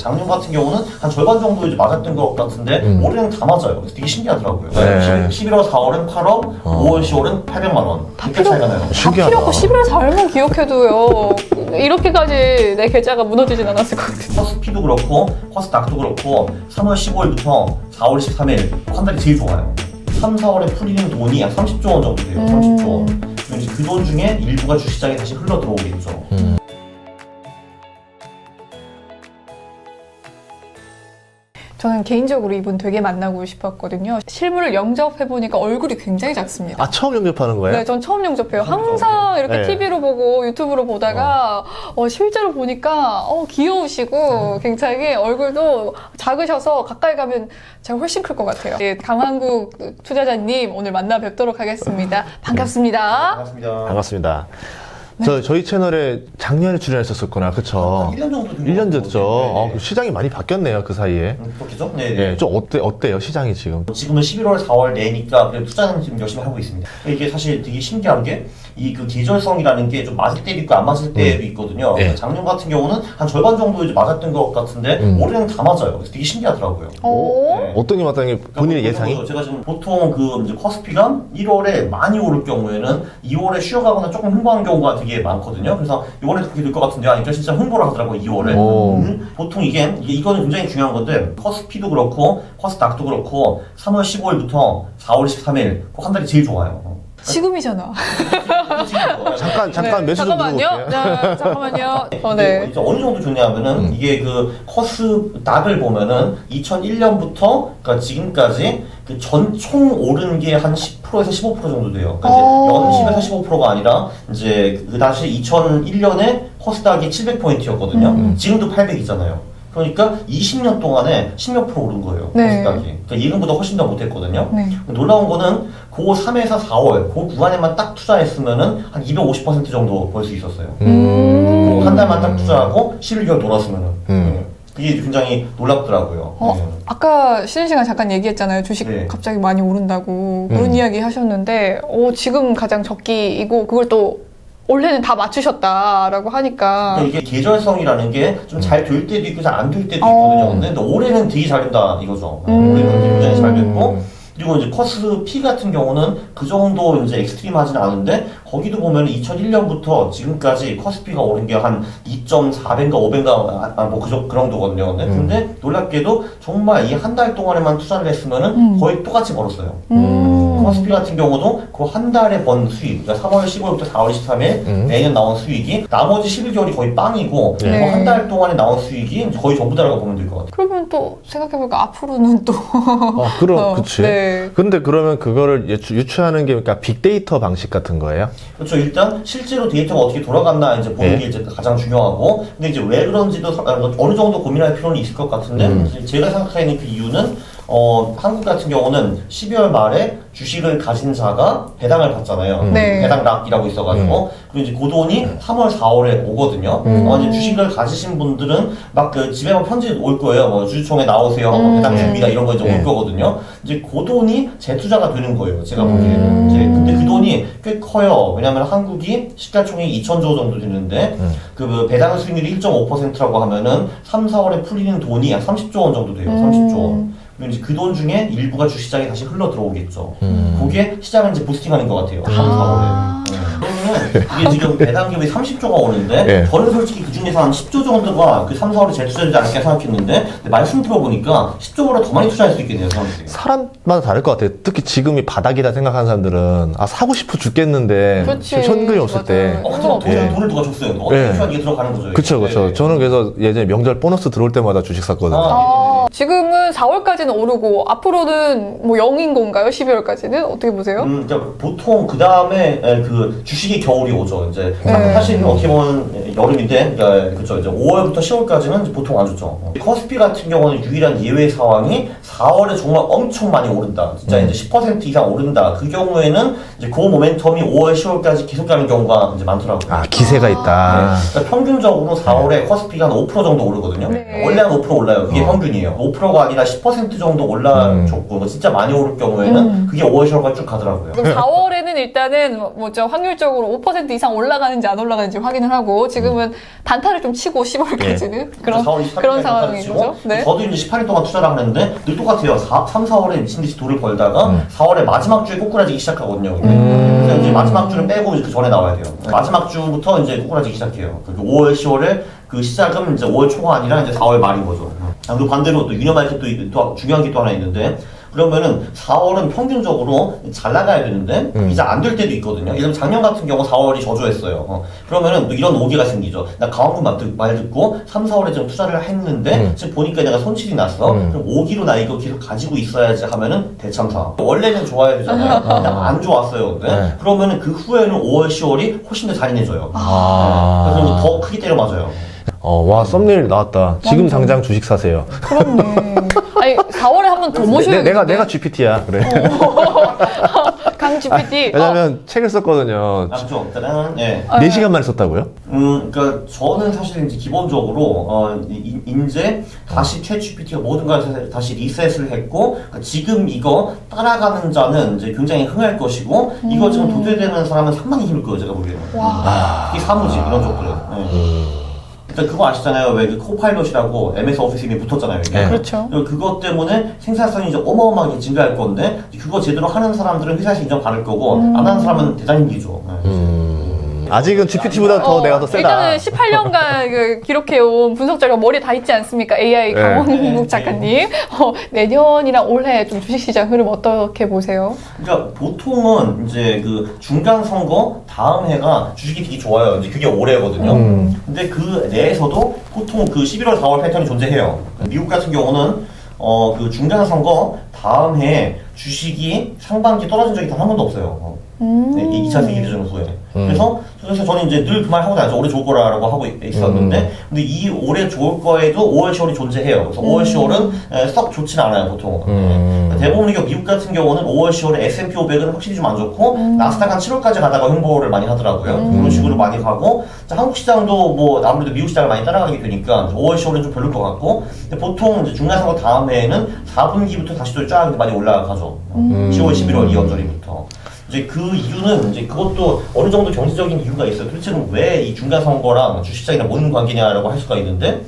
작년 같은 경우는 한 절반 정도 이제 맞았던 것 같은데 올해는 다 맞아요. 그래서 되게 신기하더라고요. 네. 11월 4월은 8억, 5월 10월은 800만 원. 그렇게 차이가 나요. 다 필요 없고 11월 4일만 기억해도요. 이렇게까지 내 계좌가 무너지진 않았을 것 같아요. 커스피도 그렇고 커스닥도 그렇고 3월 15일부터 4월 13일 한 달이 제일 좋아요. 3, 4월에 풀리는 돈이 약 30조 원 정도 돼요. 30조 원. 그 돈 중에 일부가 주시장에 다시 흘러 들어오겠죠. 저는 개인적으로 이분 되게 만나고 싶었거든요. 실물을 영접해보니까 얼굴이 굉장히 작습니다. 아, 처음 영접하는 거예요? 네, 전 처음 영접해요. 항상 이렇게 네. TV로 보고 유튜브로 보다가 실제로 보니까 귀여우시고 굉장히 얼굴도 작으셔서 가까이 가면 제가 훨씬 클 것 같아요. 예, 강한국 투자자님 오늘 만나 뵙도록 하겠습니다. 반갑습니다. 반갑습니다. 반갑습니다. 저희 채널에 작년에 출연했었구나. 그쵸? 1년 정도 된 1년 것 됐죠. 같아요. 네. 시장이 많이 바뀌었네요, 그 사이에. 그렇겠죠? 네. 예, 좀 어때요, 시장이 지금? 지금은 11월, 4월 내니까 그래도 투자는 지금 열심히 하고 있습니다. 이게 사실 되게 신기한 게 이 그 계절성이라는 게 좀 맞을 때도 있고 안 맞을 때도 있거든요. 네. 작년 같은 경우는 한 절반 정도 이제 맞았던 것 같은데 올해는 다 맞아요. 그래서 되게 신기하더라고요. 오. 네. 어떤 게 맞다는 게 본인의 그러니까 예상이? 제가 지금 보통 그 이제 커스피가 1월에 많이 오를 경우에는 2월에 쉬어가거나 조금 흥보하는 경우가 되게 많거든요. 그래서 이번에도 그렇게 될 것 같은데 아니 진짜 흥보를 하더라고요. 2월에. 오. 보통 이거는 굉장히 중요한 건데 커스피도 그렇고 커스닥도 그렇고 3월 15일부터 4월 13일 그 한 달이 제일 좋아요. 지금이잖아. 잠깐 매수 좀 잠깐만요. 들어볼게요. 네, 잠깐만요. 네. 이제 어느 정도 좋냐면은 이게 그 커스닥을 보면은 2001년부터 그러니까 지금까지 그 총 오른 게 한 10%에서 15% 정도 돼요. 그러니까 이제 연심에서 15%가 아니라 이제 그 다시 2001년에 커스닥이 700포인트였거든요. 지금도 800이잖아요. 그러니까 20년 동안에 10몇 프로 오른 거예요. 네. 커스닥이. 그러니까 예금보다 훨씬 더 못했거든요. 네. 놀라운 거는 그 3에서 4월 그 구간에만 딱 투자했으면은 한 250% 정도 벌 수 있었어요. 한 달만 딱 투자하고 11개월 놀았으면은. 그게 굉장히 놀랍더라고요. 네. 아까 쉬는 시간 잠깐 얘기했잖아요. 주식 네. 갑자기 많이 오른다고 그런 이야기 하셨는데 지금 가장 적기이고 그걸 또 올해는 다 맞추셨다라고 하니까 그러니까 이게 계절성이라는 게 좀 잘 될 때도 있고 잘 안 될 때도 있거든요. 근데 올해는 되게 잘 된다 이거죠. 올해는 굉장히 잘 됐고 그리고 이제 커스피 같은 경우는 그 정도 이제 엑스트림하지는 않은데 거기도 보면 2001년부터 지금까지 커스피가 오른 게 한 2.4배인가 5배인가 뭐 그 정도거든요. 근데 놀랍게도 정말 이 한 달 동안에만 투자를 했으면은 거의 똑같이 벌었어요. 커스피 같은 경우도 그 한 달에 번 수익, 그러니까 3월 15일부터 4월 13일 매년 나온 수익이 나머지 11개월이 거의 빵이고 네. 그 한 달 동안에 나온 수익이 거의 전부 다라고 보면 될 것 같아요. 그러면 또 생각해보니까 앞으로는 또 그치. 네. 근데 그러면 그거를 유추하는 게 그러니까 빅데이터 방식 같은 거예요? 그렇죠. 일단 실제로 데이터가 어떻게 돌아갔나 이제 보는 게 이제 가장 중요하고, 근데 이제 왜 그런지도 어느 정도 고민할 필요는 있을 것 같은데, 제가 생각하는 그 이유는 한국 같은 경우는 12월 말에 주식을 가진 자가 배당을 받잖아요. 네. 배당락이라고 있어가지고 그리고 이제 그 돈이 3월, 4월에 오거든요. 이제 주식을 가지신 분들은 막 그 집에 막 편지 올 거예요. 뭐 주주총회 나오세요. 배당 줍니다. 이런 거 이제 올 거거든요. 이제 그 돈이 재투자가 되는 거예요. 제가 보기에는. 이제 근데 그 돈이 꽤 커요. 왜냐면 한국이 시가총액이 2,000조 정도 되는데 그 배당 수익률이 1.5%라고 하면은 3, 4월에 풀리는 돈이 약 30조 원 정도 돼요. 30조 원. 그리고 이제 그 돈 중에 일부가 주시장에 다시 흘러 들어오겠죠. 그게 시장을 이제 부스팅하는 것 같아요. 3, 4월에. 그러면 이게 지금 배당 기업이 30조가 오는데 네. 저는 솔직히 그 중에서 한 10조 정도가 그 3, 4월에 재투자되지 않을까 생각했는데 근데 말씀 들어보니까 10조보다 더 많이 투자할 수 있겠네요. 사람들이. 사람마다 다를 것 같아요. 특히 지금이 바닥이다 생각하는 사람들은 사고 싶어 죽겠는데 그렇지. 현금이 없을 때 맞아요. 근데 예. 돈을 누가 줬어요? 어떻게 예. 투자하게 들어가는 거죠? 그쵸. 네. 저는 그래서 예전에 명절 보너스 들어올 때마다 주식 샀거든요. 지금은 4월까지는 오르고 앞으로는 뭐 0인 건가요? 12월까지는? 어떻게 보세요? 그러니까 보통 그 다음에 그 주식이 겨울이 오죠. 이제 사실 어떻게 보면 여름인데, 그러니까 그쵸. 이제 5월부터 10월까지는 보통 안 좋죠. 커스피 같은 경우는 유일한 예외 상황이 4월에 정말 엄청 많이 오른다. 진짜 이제 10% 이상 오른다. 그 경우에는 이제 그 모멘텀이 5월, 10월까지 계속 가는 경우가 이제 많더라고요. 기세가 있다. 네. 그러니까 평균적으로 4월에 커스피가 한 5% 정도 오르거든요. 네. 원래 한 5% 올라요. 그게 평균이에요. 5%가 아니라 10% 정도 올라줬고 진짜 많이 오를 경우에는 그게 5월, 10월까지 쭉 가더라고요. 그럼 4월에 4월에는 일단은 뭐죠 확률적으로 5% 이상 올라가는지 안 올라가는지 확인을 하고 지금은 단타를 좀 치고 10월까지는 그런 상황인 거죠. 네. 저도 이제 18일 동안 투자를 하는데 늘 똑같아요. 3, 4월에 미친듯이 돈을 벌다가 4월에 마지막 주에 꼬꾸라지기 시작하거든요. 그래서 이제 마지막 주는 빼고 그 전에 나와야 돼요. 마지막 주부터 이제 꼬꾸라지기 시작해요. 5월, 10월에 그 시작은 이제 5월 초가 아니라 이제 4월 말인 거죠. 그리고 반대로 또 유념할 게 또 중요한 게 또 하나 있는데 그러면은 4월은 평균적으로 잘 나가야 되는데 이제 안 될 때도 있거든요. 예를 들면 작년 같은 경우 4월이 저조했어요. 그러면은 또 이런 오기가 생기죠. 나 강원군 말 듣고 3, 4월에 좀 투자를 했는데 지금 보니까 내가 손실이 났어. 그럼 오기로 나 이거 계속 가지고 있어야지 하면은 대참사. 원래는 좋아야 되잖아요. 근데 안 좋았어요. 근데 그러면은 그 후에는 5월, 10월이 훨씬 더 잔인해져요. 그래서 더 크게 때려 맞아요. 와, 썸네일 나왔다. 지금 당장 주식 사세요. 그렇네. 아니 4월에 한 번 더 모셔야겠네. 내가 GPT야. 그래. 강 GPT. 왜냐면 책을 썼거든요. 그렇죠. 짜란. 예. 4시간 만에 썼다고요? 그러니까 저는 사실 이제 기본적으로 이제 다시 챗GPT가 모든 걸 다시 리셋을 했고 그러니까 지금 이거 따라가는 자는 이제 굉장히 흥할 것이고 이거 지금 도태되는 사람은 상당히 힘들 거예요, 제가 보기에는. 이게 사무직 이런 쪽들은. 예. 일단 그거 아시잖아요. 왜 그 코파일럿이라고 MS 오피스 이미 붙었잖아요. 이게. 그렇죠. 그것 때문에 생산성이 이제 어마어마하게 증가할 건데 그거 제대로 하는 사람들은 회사에서 인정받을 거고 안 하는 사람은 대단히 힘들죠. 아직은 GPT보다 더 내가 더 세다. 일단은 18년간 그 기록해온 분석 자료가 머리에 다 있지 않습니까? AI 강원국 작가님. 내년이랑 올해 좀 주식시장 흐름 어떻게 보세요? 그러니까 보통은 이제 그 중간 선거 다음 해가 주식이 되게 좋아요. 이제 그게 올해거든요. 근데 그 내에서도 보통 그 11월, 4월 패턴이 존재해요. 미국 같은 경우는 그 중간 선거 다음 해에 주식이 상반기 떨어진 적이 단 한 번도 없어요. 네, 2차 세계대전 후에. 그래서 저는 이제 늘 그 말 하고 다녔죠. 올해 좋을 거라고 하고 있었는데, 근데 이 올해 좋을 거에도 5월, 10월이 존재해요. 그래서 5월, 10월은 썩 좋진 않아요, 보통은. 대부분 미국 같은 경우는 5월, 10월에 S&P 500은 확실히 좀 안 좋고, 나스닥 한 7월까지 가다가 횡보를 많이 하더라고요. 그런 식으로 많이 가고, 한국 시장도 뭐 아무래도 미국 시장을 많이 따라가게 되니까 5월, 10월은 좀 별로일 것 같고, 근데 보통 이제 중간선거 다음 해에는 4분기부터 다시 또 쫙 많이 올라가죠. 10월, 11월 이 언저리부터. 이제 그 이유는 이제 그것도 어느 정도 경제적인 이유가 있어요. 도대체 왜 이 중간 선거랑 주식시장이랑 뭔 관계냐라고 할 수가 있는데,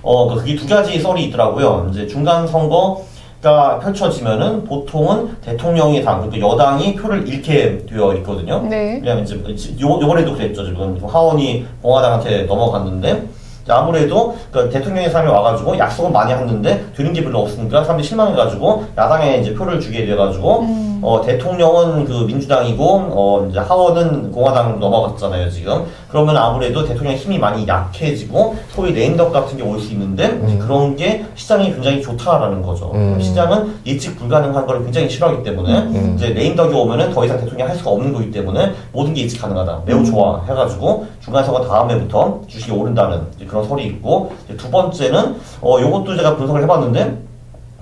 그게 두 가지 썰이 있더라고요. 이제 중간 선거가 펼쳐지면은 보통은 대통령이 그러니까 여당이 표를 잃게 되어 있거든요. 네. 왜냐면 이제 요번에도 그랬죠. 지금 하원이 공화당한테 넘어갔는데. 아무래도 그 대통령의 사람이 와가지고 약속은 많이 했는데 되는 게 별로 없으니까 사람들이 실망해가지고 야당에 이제 표를 주게 돼가지고 대통령은 그 민주당이고 이제 하원은 공화당으로 넘어갔잖아요 지금. 그러면 아무래도 대통령의 힘이 많이 약해지고 소위 레임덕 같은 게 올 수 있는데 그런 게 시장이 굉장히 좋다라는 거죠. 시장은 예측 불가능한 걸 굉장히 싫어하기 때문에 이제 레임덕이 오면은 더 이상 대통령이 할 수가 없는 거기 때문에 모든 게 예측 가능하다. 매우 좋아 해가지고 중간선거 다음 해부터 주식이 오른다는 그런 설이 있고, 두 번째는 요것도 제가 분석을 해봤는데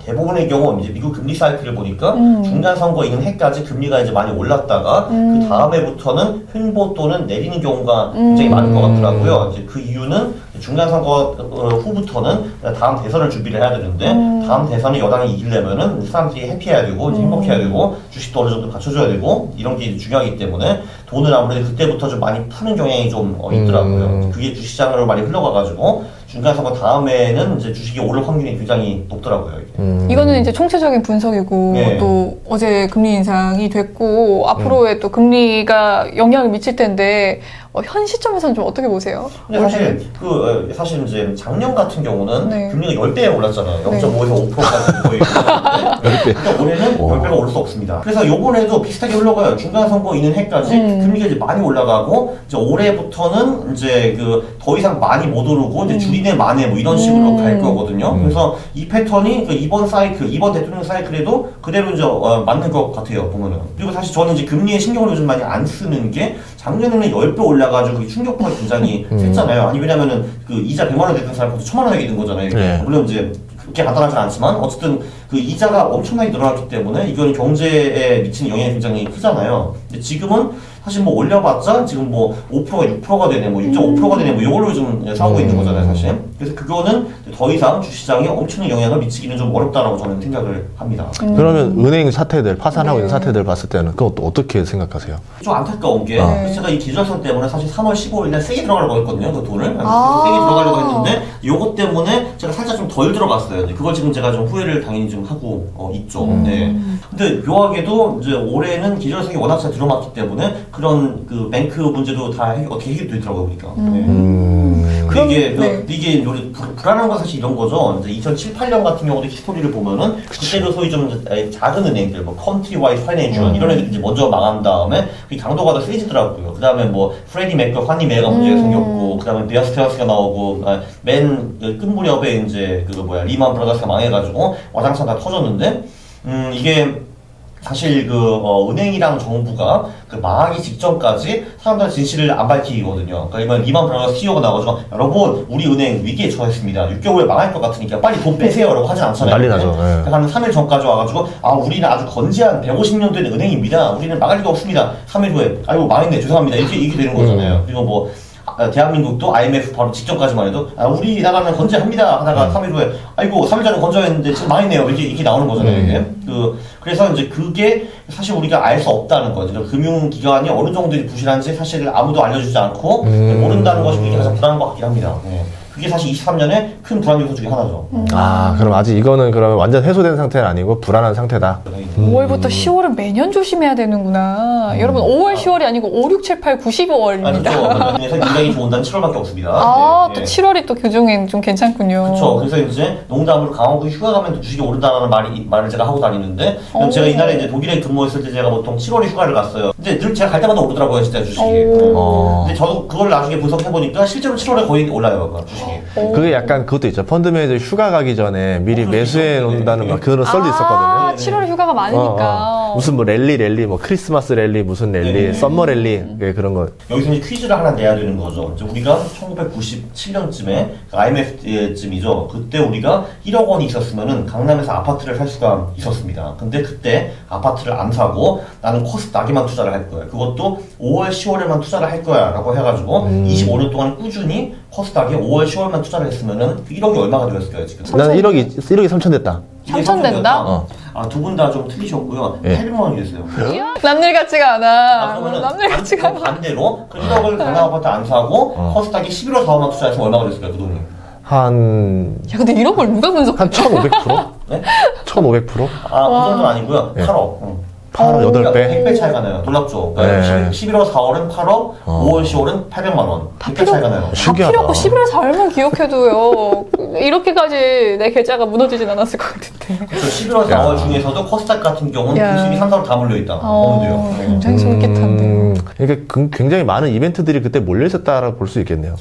대부분의 경우 이제 미국 금리 사이클을 보니까 중간 선거 있는 해까지 금리가 이제 많이 올랐다가 그 다음해부터는 횡보 또는 내리는 경우가 굉장히 많은 것 같더라고요. 이제 그 이유는 중간 선거 후부터는 다음 대선을 준비를 해야 되는데 다음 대선에 여당이 이기려면은 사람들이 해피해야 되고 행복해야 되고 주식도 어느 정도 받쳐줘야 되고 이런 게 중요하기 때문에 돈을 아무래도 그때부터 좀 많이 푸는 경향이 좀 있더라고요. 그게 주식시장으로 많이 흘러가가지고 중간 선거 다음에는 이제 주식이 오를 확률이 굉장히 높더라고요. 이거는 이제 총체적인 분석이고 네. 또 어제 금리 인상이 됐고 앞으로의 또 금리가 영향을 미칠 텐데 현 시점에서는 좀 어떻게 보세요? 근데 사실 이제 작년 같은 경우는 네. 금리가 10배 올랐잖아요. 네. 0.5에서 5%까지 거의. 10배. 근데 올해는 10배가 오를 수 없습니다. 그래서 요번에도 비슷하게 흘러가요. 중간 선거 있는 해까지 금리가 이제 많이 올라가고 이제 올해부터는 이제 그 더 이상 많이 못 오르고 이제 줄이네 마네 뭐 이런 식으로 갈 거거든요. 그래서 이 패턴이 이번 대통령 사이클에도 그대로 이제 맞는 것 같아요. 보면은. 그리고 사실 저는 이제 금리에 신경을 요즘 많이 안 쓰는 게 작년에는 10배 올라가지고 그 충격파가 굉장히 셌잖아요. 아니 왜냐면은 그 이자 100만 원 내던 사람부터 1000만 원이 된 거잖아요. 네. 물론 이제 그렇게 간단하진 않지만 어쨌든 그 이자가 엄청나게 늘어났기 때문에 이건 경제에 미치는 영향이 굉장히 크잖아요. 근데 지금은 사실 뭐 올려봤자 지금 뭐 5%가 6%가 되네, 뭐 6.5%가 되네, 뭐 이걸로 좀 사고 있는 거잖아요, 사실. 그래서 그거는 더 이상 주시장에 엄청난 영향을 미치기는 좀 어렵다라고 저는 생각을 합니다. 그러면 은행 사태들, 파산하고 네. 있는 사태들 봤을 때는 그건 또 어떻게 생각하세요? 좀 안타까운 게 제가 이 계절성 때문에 사실 3월 15일날 세게 들어가려고 했거든요. 그 돈을 세게 들어가려고 했는데 요것 때문에 제가 살짝 좀 덜 들어갔어요. 이제 그걸 지금 제가 좀 후회를 당연히 좀 하고 있죠. 네. 근데 묘하게도 이제 올해는 계절성이 워낙 잘 들어맞기 때문에 그런 그 뱅크 문제도 다 어떻게 해결되더라고요, 보니까. 네. 그럼, 이게 우리 불안한 건 사실 이런 거죠. 이제 2007, 8년 같은 경우도 히스토리를 보면은 그때도 소위 좀 작은 은행들, 뭐 컨트리와이드 파이낸셜 이런 애들이 이제 먼저 망한 다음에 그 강도가 더 세지더라고요. 그 다음에 뭐 프레디 맥과 환니 메가 문제가 생겼고, 그 다음에 베어 스테어스가 나오고, 맨 끝무렵에 이제 그 리만 브라더스가 망해가지고 와장창 다 터졌는데, 이게 사실 은행이랑 정부가 그 망하기 직전까지 사람들 진실을 안 밝히거든요. 그러니까 리만 브라더스 CEO가 나와서 여러분 우리 은행 위기에 처했습니다. 6개월에 망할 것 같으니까 빨리 돈 빼세요라고 하진 않잖아요. 난리 나죠. 네. 한 3일 전까지 와가지고 우리는 아주 건재한 150년 된 은행입니다. 우리는 망할 리가 없습니다. 3일 후에 아이고 망했네 죄송합니다. 이렇게 되는 거잖아요. 그리고 뭐 대한민국도 IMF 바로 직전까지만 해도 우리 나라는 건재합니다 하다가 3일 후에 아이고 3일 전에 건재했는데 지금 망했네요 이렇게 나오는 거잖아요. 이게. 그래서 이제 그게 사실 우리가 알 수 없다는 거죠. 금융기관이 어느 정도 부실한지 사실 아무도 알려주지 않고 모른다는 것이 이게 가장 불안한 것 같긴 합니다. 네. 그게 사실 23년에 큰 불안 요소 중에 하나죠. 그럼 아직 이거는 그러면 완전 해소된 상태는 아니고 불안한 상태다. 5월부터 10월은 매년 조심해야 되는구나. 여러분 5월, 10월이 아니고 5, 6, 7, 8, 9, 12월입니다. 그렇죠. 그래서 굉장히 좋은 단 7월밖에 없습니다. 또 7월이 또 교중엔 좀 괜찮군요. 그렇죠. 그래서 이제 농담으로 강원도 휴가 가면 주식이 오른다는 말을 제가 하고 다니는데 제가 이날에 이제 독일에 근무했을 때 제가 보통 7월에 휴가를 갔어요. 근데 늘 제가 갈 때마다 오르더라고요, 진짜 주식이. 근데 저도 그걸 나중에 분석해 보니까 실제로 7월에 거의 올라요, 주식이. 그게 약간 그것도 있죠. 펀드 매니저 휴가 가기 전에 미리 매수해 놓는다는 막 그런 썰도 있었거든요. 7월 휴가가 많으니까. 무슨 뭐 랠리, 뭐 크리스마스 랠리, 무슨 랠리, 썸머 랠리, 그런 거. 여기서 이제 퀴즈를 하나 내야 되는 거죠. 이제 우리가 1997년쯤에 IMF쯤이죠. 그때 우리가 1억 원이 있었으면은 강남에서 아파트를 살 수가 있었습니다. 근데 그때 아파트를 안 사고 나는 코스닥에만 투자를 할 거야. 그것도 5월, 10월에만 투자를 할 거야라고 해가지고 25년 동안 꾸준히 코스닥에 5월, 10월만 투자를 했으면은 그 1억이 얼마가 되었을까요 지금? 나는 1억이 3천 됐다. 3천 된다? 두 분 다 좀 틀리셨고요. 800만 원이 됐어요. 남일 같지가 않아. 그러면은 남일 같지가 않아. 반대로 그 1억을 강남 아파트 안 사고 코스닥에 11월 4월만 투자했으면 얼마가 됐을까요 그 돈이? 야, 근데 이런 걸 누가 분석해? 한 1,500%? 네? 1,500%? 그 정도는 아니고요. 8억. 8억 8배? 100배 차이가 나요. 놀랍죠? 네. 11월 4월은 8억, 5월 10월은 800만 원. 100배 차이가 나요. 다 신기하다. 필요 없고 11월 4일만 기억해도요. 이렇게까지 내 계좌가 무너지진 않았을 것 같은데. 그래서 11월 4월 중에서도 코스닥 같은 경우는 야. 93, 4월 다 몰려있다. 어느데요. 굉장히 솔깃한데. 그러니까 굉장히 많은 이벤트들이 그때 몰려 있었다라고 볼 수 있겠네요.